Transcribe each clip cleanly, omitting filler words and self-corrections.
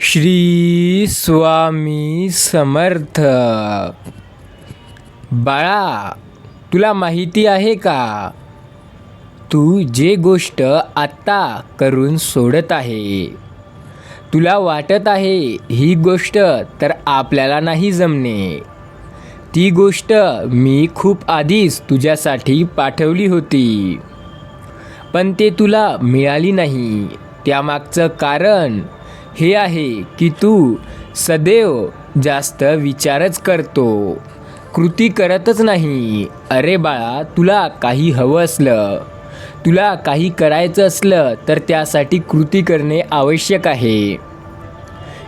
श्री स्वामी समर्थ. बाळा, तुला माहिती आहे का, तू जे गोष्ट आत्ता करून सोडत आहे, तुला वाटत आहे ही गोष्ट तर आपल्याला नाही जमणे. ती गोष्ट मी खूप आधीच तुझ्यासाठी पाठवली होती, पण ते तुला मिळाली नाही. त्यामागचं कारण हे आहे की तू सदैव जास्त विचारच करतो, कृती करतच नाही. अरे बाळा, तुला काही हवं असलं, तुला काही करायचं असलं तर त्यासाठी कृती करणे आवश्यक आहे.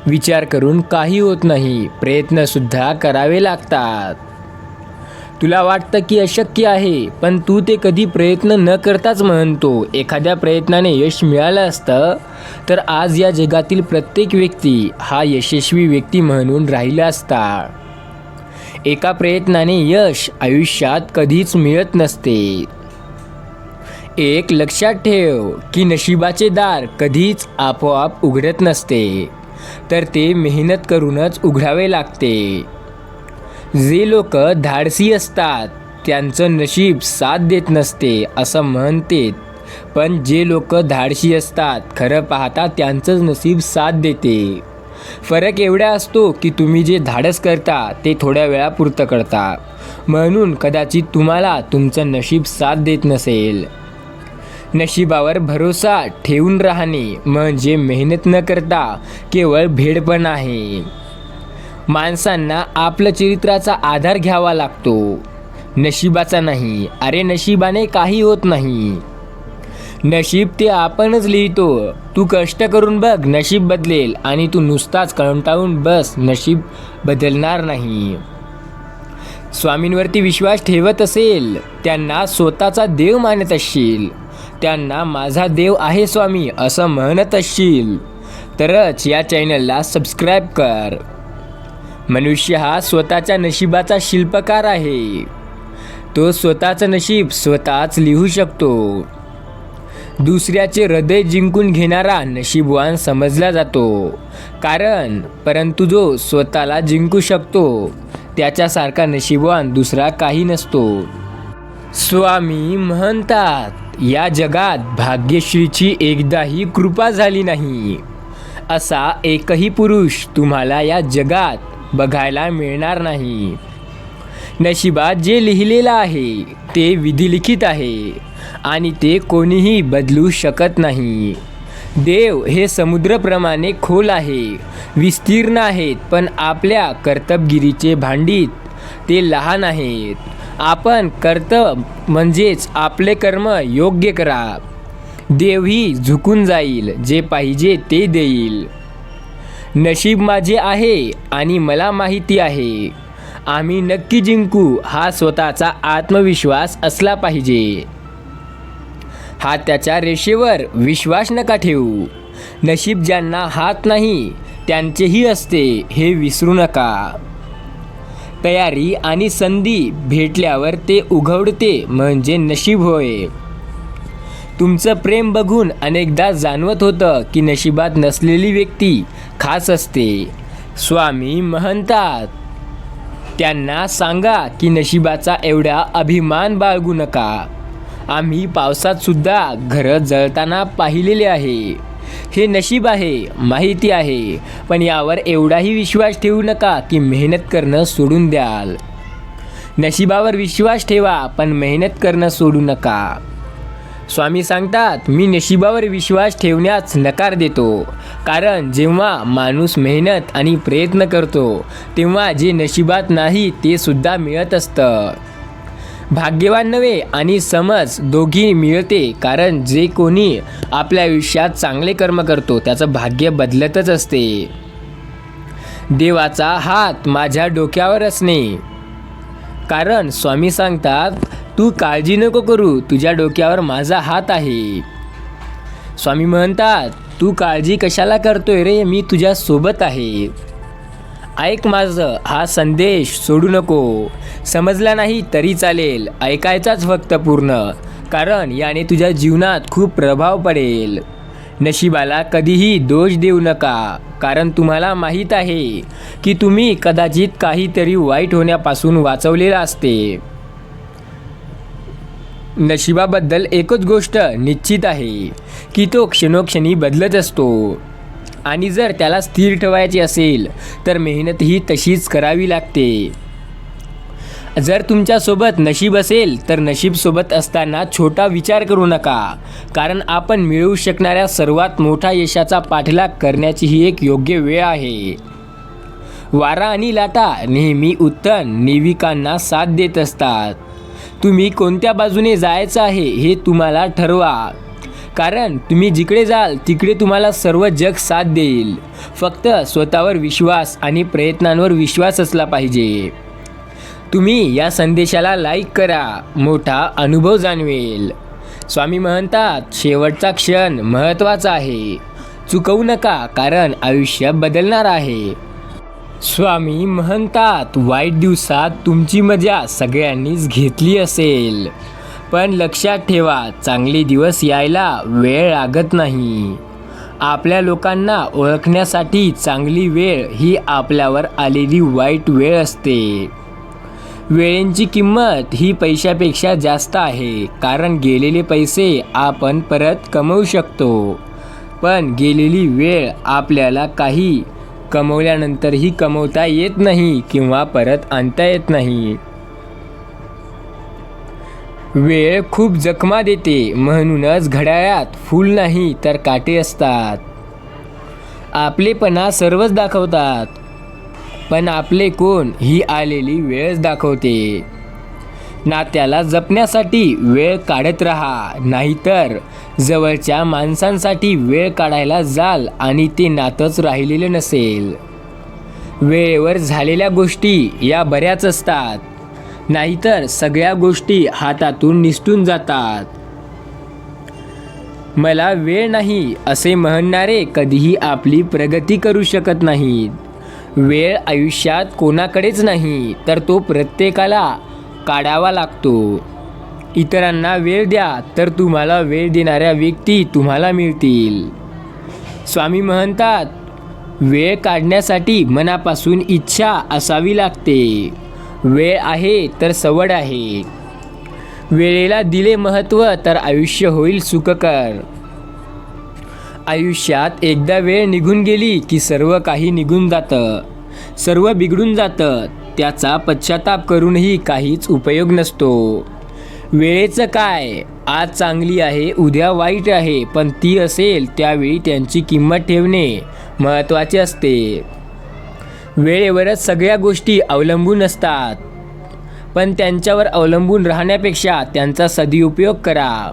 विचार करून काही होत नाही, प्रयत्नसुद्धा करावे लागतात. तुला वाटतं की अशक्य आहे, पण तू ते कधी प्रयत्न न करताच म्हणतो. एखाद्या प्रयत्नाने यश मिळालं असतं तर आज या जगातील प्रत्येक व्यक्ती हा यशस्वी व्यक्ती म्हणून राहिला असता. एका प्रयत्नाने यश आयुष्यात कधीच मिळत नसते. एक लक्षात ठेव की नशिबाचे दार कधीच आपोआप उघडत नसते, तर ते मेहनत करूनच उघडावे लागते. जे लोक धाडसी असतात त्यांचं नशीब साथ देत नसते असं म्हणते, पण जे लोक धाडसी असतात खरं पाहता त्यांचंच नशीब साथ देते. फरक एवढा असतो की तुम्ही जे धाडस करता ते थोड्या वेळापुरतं करता, म्हणून कदाचित तुम्हाला तुमचं नशीब साथ देत नसेल. नशिबावर भरोसा ठेवून राहणे म्हणजे मेहनत न करता केवळ भेडपण आहे. माणसांना आपल्या चरित्राचा आधार घ्यावा लागतो, नशिबाचा नाही. अरे, नशिबाने काही होत नाही, नशीब ते आपणच लिहितो. तू कष्ट करून बघ, नशीब बदलेल. आणि तू नुसताच कंटाळून बस, नशीब बदलणार नाही. स्वामींवरती विश्वास ठेवत असेल, त्यांना स्वतःचा देव मानत असशील, त्यांना माझा देव आहे स्वामी असं म्हणत असशील, तरच या चॅनलला सबस्क्राईब कर. मनुष्य हा स्वतःच्या नशिबाचा शिल्पकार आहे. तो स्वतःचं नशीब स्वतःच लिहू शकतो. दुसऱ्याचे हृदय जिंकून घेणारा नशीबवान समजला जातो, परंतु जो स्वतःला जिंकू शकतो त्याच्यासारखा नशीबवान दुसरा काही नसतो. स्वामी म्हणतात, या जगात भाग्यश्रीची एकदाही कृपा झाली नाही असा एकही पुरुष तुम्हाला या जगात बघायला मिळणार नाही. नशिबात जे लिहिलेलं आहे ते विधिलिखित आहे आणि ते कोणीही बदलू शकत नाही. देव हे समुद्राप्रमाणे खोल आहे, विस्तीर्ण आहेत, पण आपल्या कर्तबगिरीचे भांडीत ते लहान आहेत. आपण कर्तव्य म्हणजेच आपले कर्म योग्य करा, देवही झुकून जाईल, जे पाहिजे ते देईल. नशीब माझे आहे आणि मला माहिती आहे, आम्ही नक्की जिंकू हा स्वतःचा आत्मविश्वास असला पाहिजे. हाताच्या रेषेवर विश्वास नका ठेवू. नशीब ज्यांना हात नाही त्यांचेही असते हे विसरू नका. तयारी आणि संधी भेटल्यावर ते उघडते म्हणजे नशीब होय. तुमचं प्रेम बघून अनेकदा जाणवत होतं की नशिबात नसलेली व्यक्ती खास असते. स्वामी म्हणतात, त्यांना सांगा की नशिबाचा एवढा अभिमान बाळगू नका. आम्ही पावसात सुद्धा घरं जळताना पाहिलेले आहे. हे नशीब आहे, माहिती आहे, पण यावर एवढाही विश्वास ठेवू नका की मेहनत करणं सोडून द्याल. नशिबावर विश्वास ठेवा, पण मेहनत करणं सोडू नका. स्वामी सांगतात, मी नशिबावर विश्वास ठेवण्यास नकार देतो, कारण जेव्हा माणूस मेहनत आणि प्रयत्न करतो तेव्हा जे नशिबात नाही ते सुद्धा मिळत असतं. भाग्यवान नव्हे आणि समज दोघी मिळते, कारण जे कोणी आपल्या आयुष्यात चांगले कर्म करतो त्याचं भाग्य बदलतच असते. देवाचा हात माझ्या डोक्यावर असणे, कारण स्वामी सांगतात, तू काळजी नको करू, तुझ्या डोक्यावर माझा हात आहे. स्वामी म्हणतात, तू काळजी कशाला करतोय रे, मी तुझ्या सोबत आहे. ऐक माझं हा संदेश सोडू नको. समजला नाही तरी चालेल, ऐकायचाच फक्त पूर्ण, कारण याने तुझ्या जीवनात खूप प्रभाव पडेल. नशिबाला कधीही दोष देऊ नका. कारण तुम्हाला माहीत आहे की तुम्ही कदाचित काहीतरी वाईट होण्यापासून वाचवलेलं असते. नशिबाबद्दल एकच गोष्ट निश्चित आहे की तो क्षणोक्षणी बदलत असतो आणि जर त्याला स्थिर ठेवायचे असेल तर मेहनतही तशीच करावी लागते. जर तुमच्यासोबत नशीब असेल तर नशीबसोबत असताना छोटा विचार करू नका, कारण आपण मिळवू शकणाऱ्या सर्वात मोठा यशाचा पाठलाग करण्याची ही एक योग्य वेळ आहे. वारा आणि लाटा नेहमी उत्तम नेविकांना साथ देत असतात. तुम्ही कोणत्या बाजूने जायचं आहे हे तुम्हाला ठरवा, कारण तुम्ही जिकडे जाल तिकडे तुम्हाला सर्व जग साथ देईल. फक्त स्वतःवर विश्वास आणि प्रयत्नांवर विश्वास असला पाहिजे. तुम्ही या संदेशाला लाईक करा, मोठा अनुभव जाणवेल. स्वामी म्हणतात, शेवटचा क्षण महत्त्वाचा आहे. चुकवू नका, कारण आयुष्य बदलणार आहे. स्वामी म्हणतात, वाईट दिवसात तुमची मजा सगळ्यांनीच घेतली असेल, पण लक्षात ठेवा, चांगले दिवस यायला वेळ लागत नाही. आपल्या लोकांना ओळखण्यासाठी चांगली वेळ ही आपल्यावर आलेली वाईट वेळ असते. वेळेची किंमत ही पैशापेक्षा जास्त आहे, कारण गेलेले पैसे आपण परत कमवू शकतो, पण गेलेली वेळ आपल्याला काही कमवल्यानंतरही कमवता येत नाही किंवा परत आणता येत नाही. वेळ खूप जखमा देते, म्हणूनच घड्याळात फूल नाही तर काटे असतात. आपलेपणा सर्वच दाखवतात, पण आपले कोण ही आलेली वेळच दाखवते. नात्याला जपण्यासाठी वेळ काढत राहा, नाहीतर जवळच्या माणसांसाठी वेळ काढायला जाल आणि ते नातंच राहिलेलं नसेल. वेळेवर झालेल्या गोष्टी या बऱ्याच असतात, नाहीतर सगळ्या गोष्टी हातातून निसटून जातात. मला वेळ नाही असे म्हणणारे कधीही आपली प्रगती करू शकत नाहीत. वेळ आयुष्यात कोणाकडेच नाही, तर तो प्रत्येकाला काढावा लागतो. इतरांना वेळ द्या, तर तुम्हाला वेळ देणाऱ्या व्यक्ती तुम्हाला मिळतील. स्वामी म्हणतात, वेळ काढण्यासाठी मनापासून इच्छा असावी लागते. वेळ आहे तर सवड आहे. वेळेला दिले महत्त्व तर आयुष्य होईल सुखकर. आयुष्यात एकदा वेळ निघून गेली की सर्व काही निघून जातं, सर्व बिघडून जातं. त्याचा पश्चाताप करूनही काहीच उपयोग नसतो. वेळेचं काय, आज चांगली आहे उद्या वाईट आहे, पण ती असेल त्यावेळी त्यांची किंमत ठेवणे महत्त्वाचे असते. वेळेवरच सगळ्या गोष्टी अवलंबून असतात, पण त्यांच्यावर अवलंबून राहण्यापेक्षा त्यांचा सदुपयोग करा.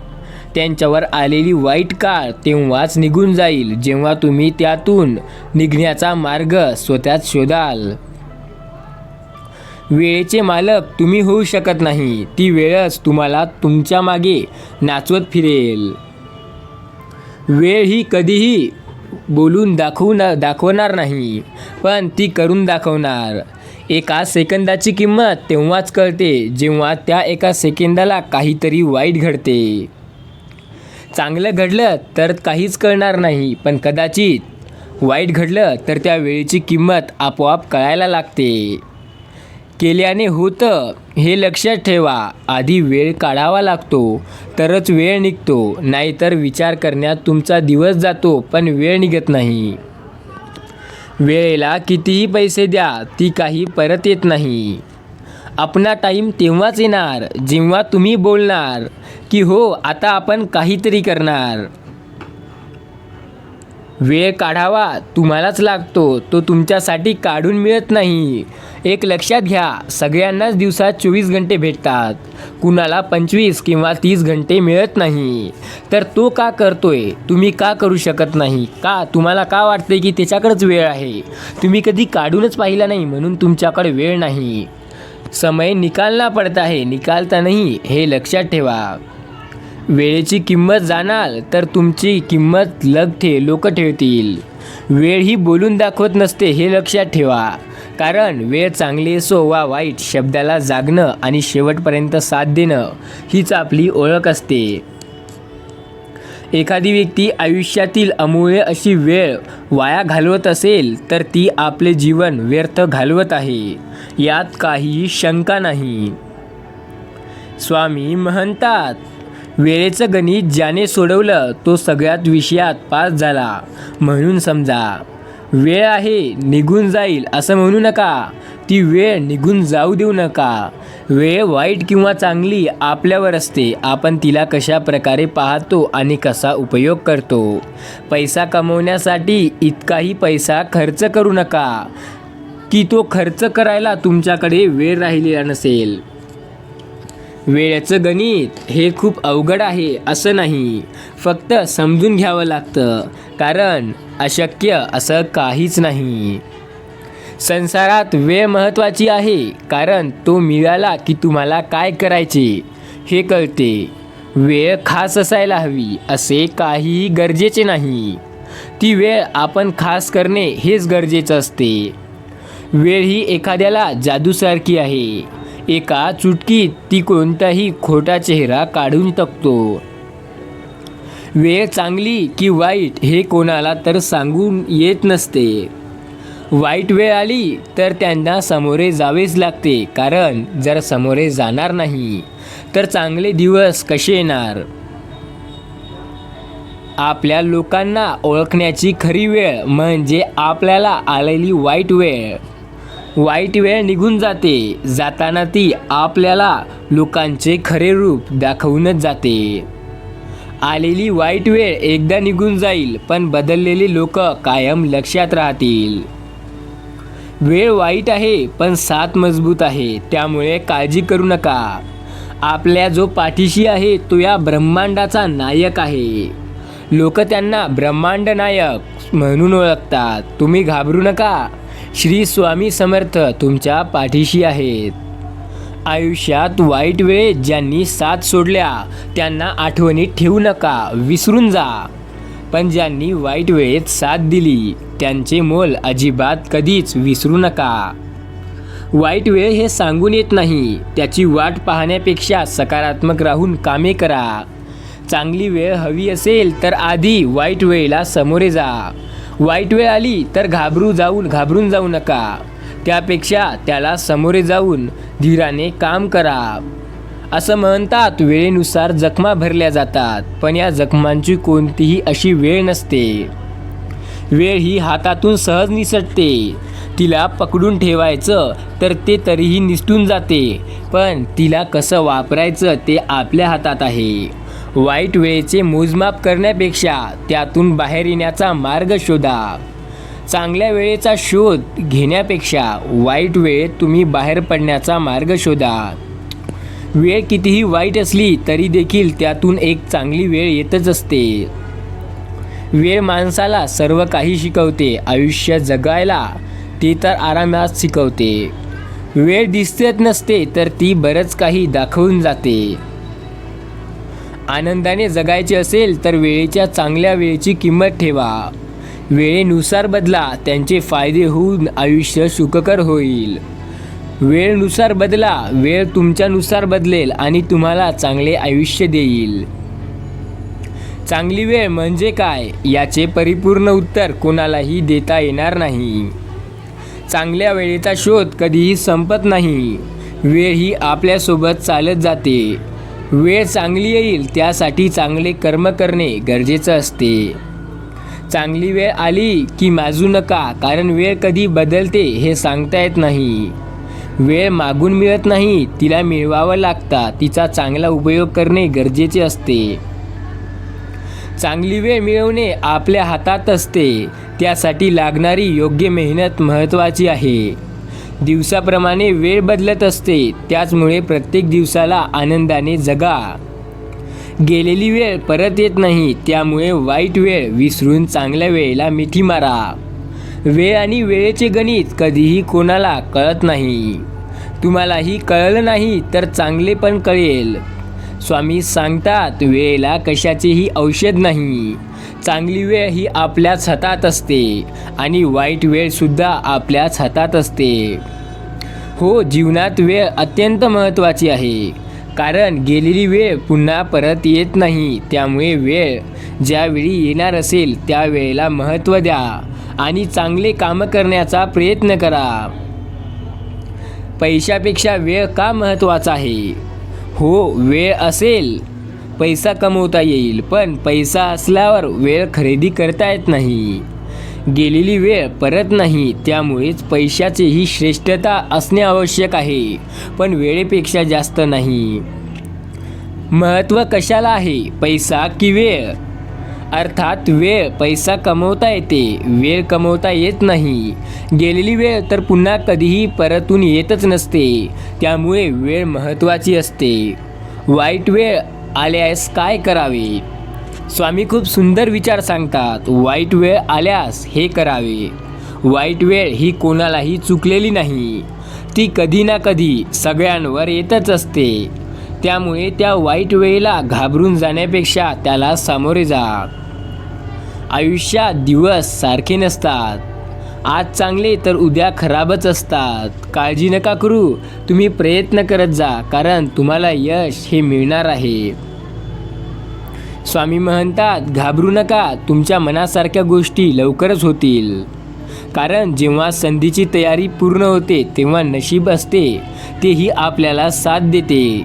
त्यांच्यावर आलेली वाईट काळ तेव्हाच निघून जाईल जेव्हा तुम्ही त्यातून निघण्याचा मार्ग स्वतःच शोधाल. वेळेचे मालक तुम्ही होऊ शकत नाही, ती वेळच तुम्हाला तुमच्या मागे नाचवत फिरेल. वेळ ही कधीही बोलून दाखवणार नाही, पण ती करून दाखवणार. एका सेकंदाची किंमत तेव्हाच कळते जेव्हा त्या एका सेकंदाला काहीतरी वाईट घडते. चांगलं घडलं तर काहीच कळणार नाही, पण कदाचित वाईट घडलं तर त्या वेळेची किंमत आपोआप कळायला लागते. केल्याने होतं हे लक्षात ठेवा. आधी वेळ काढावा लागतो तरच वेळ निघतो, नाहीतर विचार करण्यात तुमचा दिवस जातो पण वेळ निघत नाही. वेळेला कितीही पैसे द्या, ती काही परत येत नाही. आपला टाईम तेव्हाच येणार जेव्हा तुम्ही बोलणार की हो आता आपण काहीतरी करणार. वेळ काढावा तुम्हालाच लागतो, तो तुमच्यासाठी काढून मिळत नाही. एक लक्षात घ्या, सगळ्यांनाच दिवसात 24 घंटे भेटतात, कुणाला 25 किंवा 30 घंटे मिळत नाही. तर तो का करतोय, तुम्ही का करू शकत नाही? का तुम्हाला का वाटते की त्याच्याकडेच वेळ आहे? तुम्ही कधी काढूनच पाहिला नाही म्हणून तुमच्याकडे वेळ नाही. समय निकालना पडता है, निकालता नहीं, हे लक्षात ठेवा. वेळेची किंमत जाणाल तर तुमची किंमत लोक ठेवतील. वेळ ही बोलून दाखवत नसते, हे लक्षात ठेवा. कारण वेळ चांगली असो वा वाईट, शब्दाला जागणं आणि शेवटपर्यंत साथ देणं हीच आपली ओळख असते. एखादी व्यक्ती आयुष्यातील अमूल्य अशी वेळ वाया घालवत असेल तर ती आपले जीवन व्यर्थ घालवत आहे, यात काहीही शंका नाही. स्वामी म्हणतात, वेळेचं गणित ज्याने सोडवलं तो सगळ्यात विषयात पास झाला म्हणून समजा. वेळ आहे, निघून जाईल असं म्हणू नका. ती वेळ निघून जाऊ देऊ नका. वेळ वाईट किंवा चांगली आपल्यावर असते. आपण तिला कशा प्रकारे पाहतो आणि कसा उपयोग करतो. पैसा कमवण्यासाठी इतकाही पैसा खर्च करू नका की तो खर्च करायला तुमच्याकडे वेळ राहिलेला नसेल. वेळेचं गणित हे खूप अवघड आहे असं नाही, फक्त समजून घ्यावं लागतं, कारण अशक्य असं काहीच नाही. संसारात वेळ महत्त्वाची आहे, कारण तो मिळाला की तुम्हाला काय करायचे हे कळते. वेळ खास असायला हवी असे काहीही गरजेचे नाही. ती वेळ आपण खास करणे हेच गरजेचं असते. वेळ ही एखाद्याला जादूसारखी आहे. एका चुटकीत ती कोणताही खोटा चेहरा काढून टाकतो. वेळ चांगली की वाईट हे कोणाला तर सांगून येत नसते. वाईट वेळ आली तर त्यांना सामोरे जावेच लागते, कारण जर सामोरे जाणार नाही तर चांगले दिवस कसे येणार. आपल्या लोकांना ओळखण्याची खरी वेळ म्हणजे आपल्याला आलेली वाईट वेळ. वाईट वेळ निघून जाते, जाताना ती आपल्याला लोकांचे खरे रूप दाखवूनच जाते. आलेली वाईट वेळ एकदा निघून जाईल, पण बदललेली लोक कायम लक्षात राहतील. वेळ वाईट आहे पण साथ मजबूत आहे, त्यामुळे काळजी करू नका. आपल्या जो पाठीशी आहे तो या ब्रह्मांडाचा नायक आहे. लोक त्यांना ब्रह्मांड नायक म्हणून ओळखतात. तुम्ही घाबरू नका. श्री स्वामी समर्थ तुमच्या पाठीशी आहेत. आयुष्यात वाईट वेळेत ज्यांनी साथ सोडल्या त्यांना आठवणीत ठेवू नका, विसरून जा. पण ज्यांनी वाईट वेळेत साथ दिली त्यांचे मोल अजिबात कधीच विसरू नका. वाईट वेळ हे सांगून येत नाही, त्याची वाट पाहण्यापेक्षा सकारात्मक राहून कामे करा. चांगली वेळ हवी असेल तर आधी वाईट वेळेला सामोरे जा. वाईट वेळ आली तर घाबरून जाऊ नका. त्यापेक्षा त्याला सामोरे जाऊन धीराने काम करा. असं म्हणतात, वेळेनुसार जखमा भरल्या जातात, पण या जखमांची कोणतीही अशी वेळ नसते. वेळ ही हातातून सहज निसटते. तिला पकडून ठेवायचं तर ते तरीही निसटून जाते, पण तिला कसं वापरायचं ते आपल्या हातात आहे. वाईट वेळेचे मोजमाप करण्यापेक्षा त्यातून बाहेर येण्याचा मार्ग शोधा. चांगल्या वेळेचा शोध घेण्यापेक्षा वाईट वेळेत तुम्ही बाहेर पडण्याचा मार्ग शोधा. वेळ कितीही वाईट असली तरी देखील त्यातून एक चांगली वेळ येतच असते. वेळ माणसाला सर्व काही शिकवते. आयुष्य जगायला ते तर आरामात शिकवते. वेळ दिसत नसते तर ती बरंच काही दाखवून जाते. आनंदाने जगायचे असेल तर वेळेच्या चांगल्या वेळेची किंमत ठेवा. वेळेनुसार बदला, त्यांचे फायदे होऊन आयुष्य सुखकर होईल. वेळेनुसार बदला, वेळ तुमच्यानुसार बदलेल आणि तुम्हाला चांगले आयुष्य देईल. चांगली वेळ म्हणजे काय याचे परिपूर्ण उत्तर कोणालाही देता येणार नाही. चांगल्या वेळेचा शोध कधीही संपत नाही. वेळ ही आपल्यासोबत चालत जाते. वेळ चांगली येईल त्यासाठी चांगले कर्म करणे गरजेचं असते. चांगली वेळ आली की माजू नका, कारण वेळ कधी बदलते हे सांगता येत नाही. वेळ मागून मिळत नाही, तिला मिळवावं लागतं. तिचा चांगला उपयोग करणे गरजेचे असते. चांगली वेळ मिळवणे आपल्या हातात असते. त्यासाठी लागणारी योग्य मेहनत महत्त्वाची आहे. दिवसाप्रमाणे वेळ बदलत असते, त्याचमुळे प्रत्येक दिवसाला आनंदाने जगा. गेलेली वेळ परत येत नाही, त्यामुळे वाईट वेळ विसरून चांगल्या वेळेला मिठी मारा. वेळ आणि वेळेचे गणित कधीही कोणाला कळत नाही. तुम्हालाही कळलं नाही तर चांगले पण कळेल. स्वामी सांगतात, वेळेला कशाचेही औषध नाही. चांगली वेळ ही आपल्याच हातात असते आणि वाईट वेळसुद्धा आपल्याच हातात असते. हो, जीवनात वेळ अत्यंत महत्त्वाची आहे, कारण गेलेली वेळ पुन्हा परत येत नाही. त्यामुळे वेळ ज्यावेळी येणार असेल त्यावेळेला महत्त्व द्या आणि चांगले कामं करण्याचा प्रयत्न करा. पैशापेक्षा वेळ का महत्त्वाचा आहे? हो, वेळ असेल पैसा कमवता येईल, पण पैसा असल्यावर वेळ खरेदी करता येत नाही. गेलेली वेळ परत नाही. त्यामुळेच पैशाचीही श्रेष्ठता असणे आवश्यक आहे, पण वेळेपेक्षा जास्त नाही. महत्त्व कशाला आहे, पैसा की वेळ? अर्थात वेळ. पैसा कमवता येते, वेळ कमवता येत नाही. गेलेली वेळ तर पुन्हा कधीही परतून येतच नसते. त्यामुळे वेळ महत्त्वाची असते. वाईट वेळ आल्यास काय करावे? स्वामी खूप सुंदर विचार सांगतात. वाईट वेळ आल्यास हे करावे. वाईट वेळ ही कोणालाही चुकलेली नाही. ती कधी ना कधी सगळ्यांवर येतच असते. त्यामुळे त्या वाईट वेळेला घाबरून जाण्यापेक्षा त्याला सामोरे जा. आयुष्यात दिवस सारखे नसतात. आज चांगले तर उद्या खराबच असतात. काळजी नका करू, तुम्ही प्रयत्न करत जा, कारण तुम्हाला यश हे मिळणार आहे. स्वामी म्हणतात, घाबरू नका, तुमच्या मनासारख्या गोष्टी लवकरच होतील. कारण जेव्हा संधीची तयारी पूर्ण होते तेव्हा नशीब असते, तेही आपल्याला साथ देते.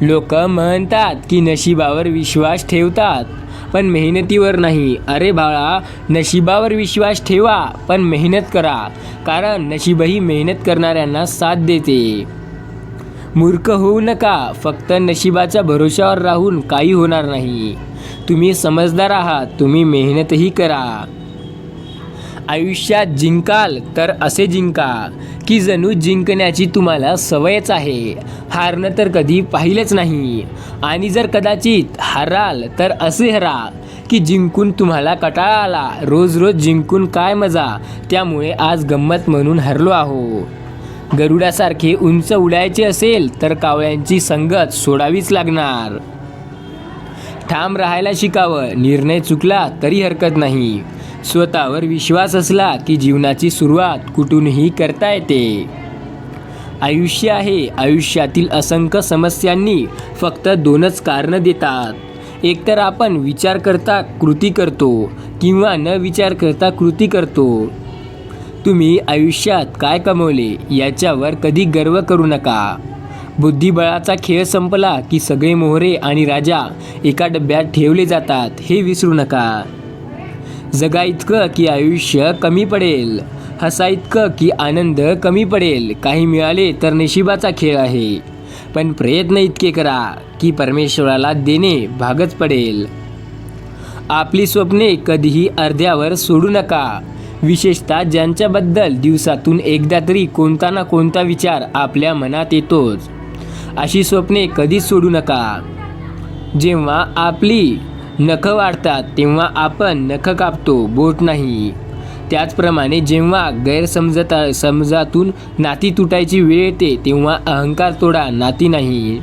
लोक म्हणतात की नशिबावर विश्वास ठेवतात, पण मेहनतीवर नाही. अरे बाळा, नशिबावर विश्वास ठेवा, पण मेहनत करा, कारण नशीबही मेहनत करणाऱ्यांना साथ देते. मूर्ख होऊ नका. फक्त नशिबाच्या भरोशावर राहून काही होणार नाही. तुम्ही समजदार आहात, तुम्ही मेहनतही करा. आयुष्यात जिंकाल तर असे जिंका की जणू जिंकण्याची तुम्हाला सवयच आहे. हारणं तर कधी पाहिलंच नाही. आणि जर कदाचित हाराल तर असे हरा की जिंकून तुम्हाला कंटाळा आला. रोज रोज जिंकून काय मजा. त्यामुळे आज गंमत म्हणून हरलो आहो. गरुडासारखे उंच उडायचे असेल तर कावळ्यांची संगत सोडावीच लागणार. ठाम राहायला शिकावं. निर्णय चुकला तरी हरकत नाही. स्वतःवर विश्वास असला की जीवनाची सुरुवात कुठूनही करता येते. आयुष्य आहे. आयुष्यातील असंख्य समस्यांनी फक्त दोनच कारणं देतात. एकतर आपण विचार करता कृती करतो किंवा न विचार करता कृती करतो. तुम्ही आयुष्यात काय कमवले याच्यावर कधी गर्व करू नका. बुद्धिबळाचा खेळ संपला की सगळे मोहरे आणि राजा एका डब्यात ठेवले जातात, हे विसरू नका. जगा इतकं की आयुष्य कमी पडेल. हसा इतकं की आनंद कमी पडेल. काही मिळाले तर नशिबाचा खेळ आहे, पण प्रयत्न इतके करा की परमेश्वराला देणे भागच पडेल. आपली स्वप्ने कधीही अर्ध्यावर सोडू नका. विशेषतः ज्यांच्याबद्दल दिवसातून एकदा तरी कोणता ना कोणता विचार आपल्या मनात येतोच, अशी स्वप्ने कधीच सोडू नका. जेव्हा आपली नखं वाढतात तेव्हा आपण नखं कापतो, बोट नाही. त्याचप्रमाणे जेव्हा समजातून नाती तुटायची वेळ येते तेव्हा अहंकार तोडा, नाती नाही.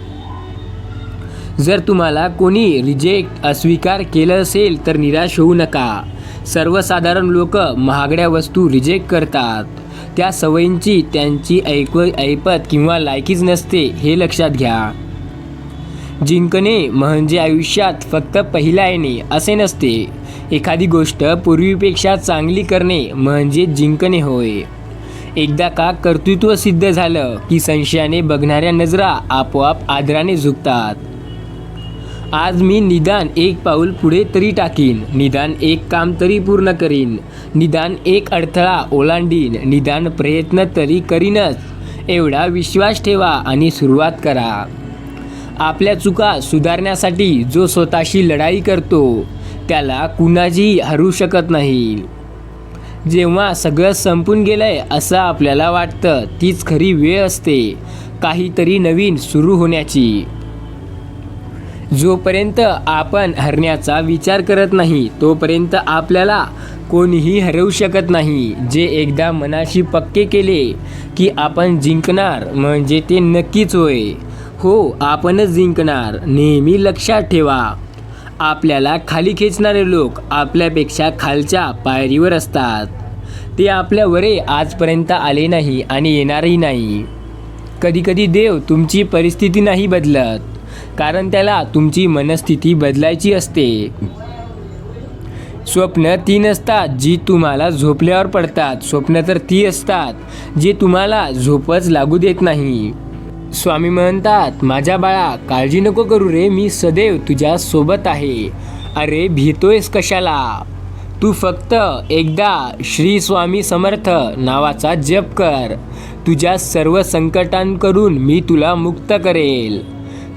जर तुम्हाला कोणी रिजेक्ट अस्वीकार केलं असेल तर निराश होऊ नका. सर्वसाधारण लोक महागड्या वस्तू रिजेक्ट करतात. त्या सवयींची त्यांची ऐपत किंवा लायकीच नसते, हे लक्षात घ्या. जिंकणे म्हणजे आयुष्यात फक्त पहिला येणे असे नसते. एखादी गोष्ट पूर्वीपेक्षा चांगली करणे म्हणजे जिंकणे होय. एकदा का कर्तृत्व सिद्ध झालं की संशयाने बघणाऱ्या नजरा आपोआप आदराने झुकतात. आज मी निदान एक पाऊल पुढे तरी टाकीन, निदान एक काम तरी पूर्ण करीन, निदान एक अडथळा ओलांडीन, निदान प्रयत्न तरी करीनच, एवढा विश्वास ठेवा आणि सुरुवात करा. आपल्या चुका सुधारण्यासाठी जो स्वतःशी लढाई करतो त्याला कुणाचीही हरू शकत नाही. जेव्हा सगळं संपून गेलंय असं आपल्याला वाटतं, तीच खरी वेळ असते काहीतरी नवीन सुरू होण्याची. जोपर्यंत आपण हरण्याचा विचार करत नाही तोपर्यंत आपल्याला कोणीही हरवू शकत नाही. जे एकदा मनाशी पक्के केले की आपण जिंकणार म्हणजे ते नक्कीच होय. हो, आपणच जिंकणार. नेहमी लक्षात ठेवा, आपल्याला खाली खेचणारे लोक आपल्यापेक्षा खालच्या पायरीवर असतात. ते आपल्यावरे आजपर्यंत आले नाही आणि येणारही नाही. कधीकधी देव तुमची परिस्थिती नाही बदलत, कारण त्याला तुमची मनस्थिती बदलायची असते. स्वप्न ती नसतात जी तुम्हाला झोपल्यावर पडतात, स्वप्न तर ती असतात जे तुम्हाला झोपच लागू देत नाही. स्वामी म्हणतात, माझ्या बाळा काळजी नको करू रे, मी सदैव तुझ्या सोबत आहे. अरे भीतोयस कशाला? तू फक्त एकदा श्री स्वामी समर्थ नावाचा जप कर, तुझ्या सर्व संकटांकडून मी तुला मुक्त करेल.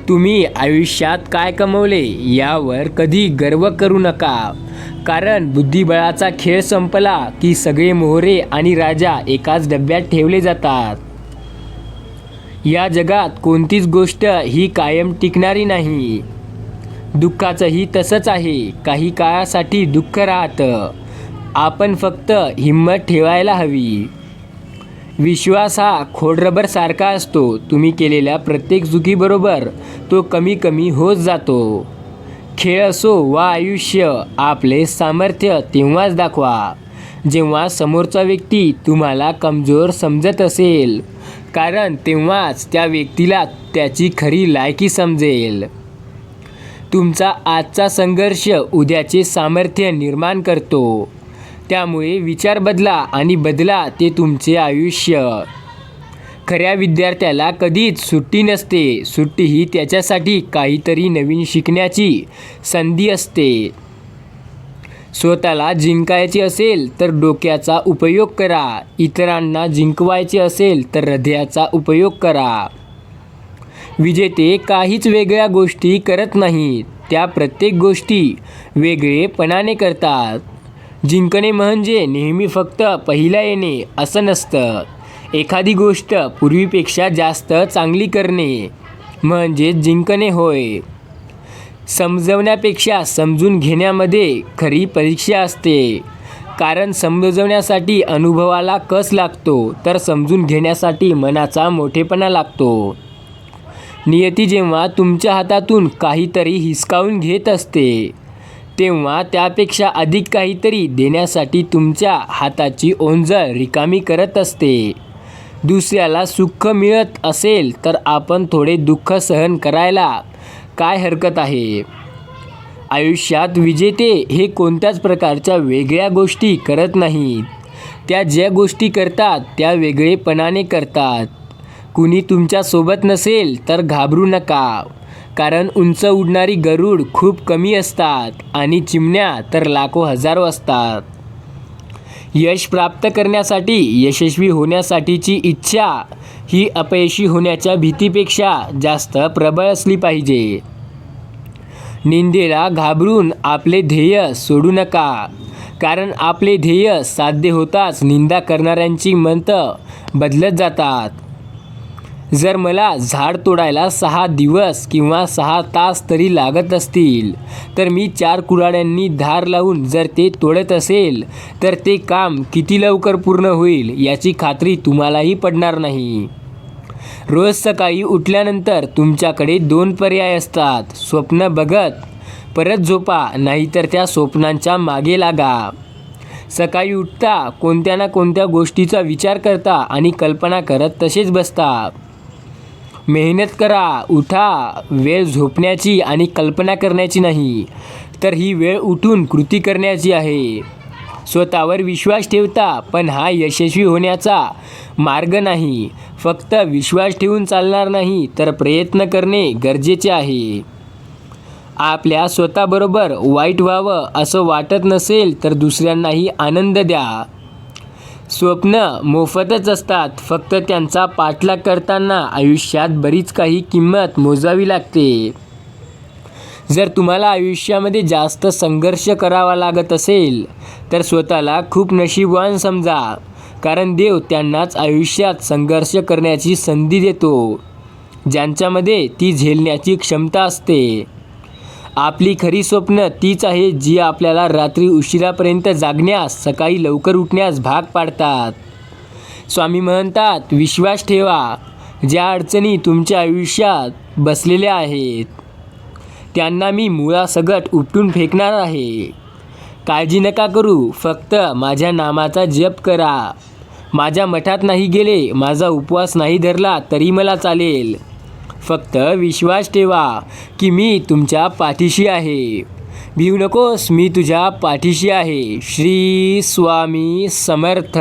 तुम्ही आयुष्यात काय कमवले यावर कधी गर्व करू नका, कारण बुद्धिबळाचा खेळ संपला की सगळे मोहरे आणि राजा एकाच डब्यात ठेवले जातात. या जगात कोणतीच गोष्ट ही कायम टिकणारी नाही. दुःखाचंही तसंच आहे, काही काळासाठी दुःख राहतं. आपण फक्त हिंमत ठेवायला हवी. विश्वास हा खोडरबर सारखा असतो, तुम्ही केलेल्या प्रत्येक चुकीबरोबर तो कमी कमी होत जातो. खेळ असो वा आयुष्य, आपले सामर्थ्य तेव्हाच दाखवा जेव्हा समोरचा व्यक्ती तुम्हाला कमजोर समजत असेल, कारण तेव्हाच त्या व्यक्तीला त्याची खरी लायकी समजेल. तुमचा आजचा संघर्ष उद्याचे सामर्थ्य निर्माण करतो, त्यामुळे विचार बदला आणि बदला ते तुमचे आयुष्य. खऱ्या विद्यार्थ्याला कधीच सुट्टी नसते, सुट्टी ही त्याच्यासाठी काहीतरी नवीन शिकण्याची संधी असते. स्वतःला जिंकायचे असेल तर डोक्याचा उपयोग करा, इतरांना जिंकवायचे असेल तर हृदयाचा उपयोग करा. विजेते काहीच वेगळ्या गोष्टी करत नाहीत, त्या प्रत्येक गोष्टी वेगळेपणाने करतात. जिंकणे म्हणजे नेहमी फक्त पहिला येणे असं नसतं. एखादी गोष्ट पूर्वीपेक्षा जास्त चांगली करणे म्हणजे जिंकणे होय. समजवण्यापेक्षा समजून घेण्यामध्ये खरी परीक्षा असते, कारण समजवण्यासाठी अनुभवाला कस लागतो, तर समजून घेण्यासाठी मनाचा मोठेपणा लागतो. नियती जेव्हा तुमच्या हातातून काहीतरी हिसकावून घेत असते, तेव्हा त्यापेक्षा अधिक काहीतरी देण्यासाठी तुमच्या हाताची ओंजळ रिकामी करत असते. दुसऱ्याला सुख मिळत असेल तर आपण थोडे दुःख सहन करायला काय हरकत आहे? आयुष्यात विजेते हे कोणत्याच प्रकारच्या वेगळ्या गोष्टी करत नाहीत, त्या ज्या गोष्टी करतात त्या वेगळेपणाने करतात. कुणी तुमच्यासोबत नसेल तर घाबरू नका, कारण उंच उडणारी गरुड खूप कमी असतात आणि चिमण्या तर लाखो हजारो असतात. यश प्राप्त करण्यासाठी, यशस्वी होण्यासाठीची इच्छा ही अपयशी होण्याच्या भीतीपेक्षा जास्त प्रबळ असली पाहिजे. निंदेला घाबरून आपले ध्येय सोडू नका, कारण आपले ध्येय साध्य होताच निंदा करणाऱ्यांची मतं बदलत जातात. जर मला झाड तोडायला 6 दिवस किंवा 6 तास तरी लागत असतील, तर मी 4 कुऱ्हाड्यांनी धार लावून जर ते तोडत असेल तर ते काम किती लवकर पूर्ण होईल याची खात्री तुम्हालाही पडणार नाही. रोज सकाळी उठल्यानंतर तुमच्याकडे 2 पर्याय असतात. स्वप्न बघत परत झोपा, नाहीतर त्या स्वप्नांच्या मागे लागा. सकाळी उठता, कोणत्या ना कोणत्या गोष्टीचा विचार करता आणि कल्पना करत तसेच बसता. मेहनत करा, उठा. वेळ झोपण्याची आणि कल्पना करण्याची नाही, तर ही वेळ उठून कृती करण्याची आहे. स्वतःवर विश्वास ठेवता, पण हा यशस्वी होण्याचा मार्ग नाही. फक्त विश्वास ठेवून चालणार नाही, तर प्रयत्न करणे गरजेचे आहे. आपल्या स्वतःबरोबर वाईट व्हावं असं वाटत नसेल तर दुसऱ्यांनाही आनंद द्या. स्वप्न मोफतच असतात, फक्त त्यांचा पाठलाग करताना आयुष्यात बरीच काही किंमत मोजावी लागते. जर तुम्हाला आयुष्यामध्ये जास्त संघर्ष करावा लागत असेल तर स्वतःला खूप नशीबवान समजा, कारण देव त्यांनाच आयुष्यात संघर्ष करण्याची संधी देतो ज्यांच्यामध्ये ती झेलण्याची क्षमता असते. आपली खरी स्वप्न तीच आहे जी आपल्याला रात्री उशिरापर्यंत जागण्यास, सकाळी लवकर उठण्यास भाग पाडतात. स्वामी म्हणतात, विश्वास ठेवा. ज्या अडचणी तुमच्या आयुष्यात बसलेल्या आहेत त्यांना मी मुळासकट उपटून फेकणार आहे. काळजी नका करू, फक्त माझ्या नामाचा जप करा. माझ्या मठात नाही गेले, माझा उपवास नाही धरला तरी मला चालेल. फक्त विश्वास ठेवा की मी तुमच्या पाठीशी आहे. भिवू नकोस, मी तुझ्या पाठीशी आहे. श्री स्वामी समर्थ.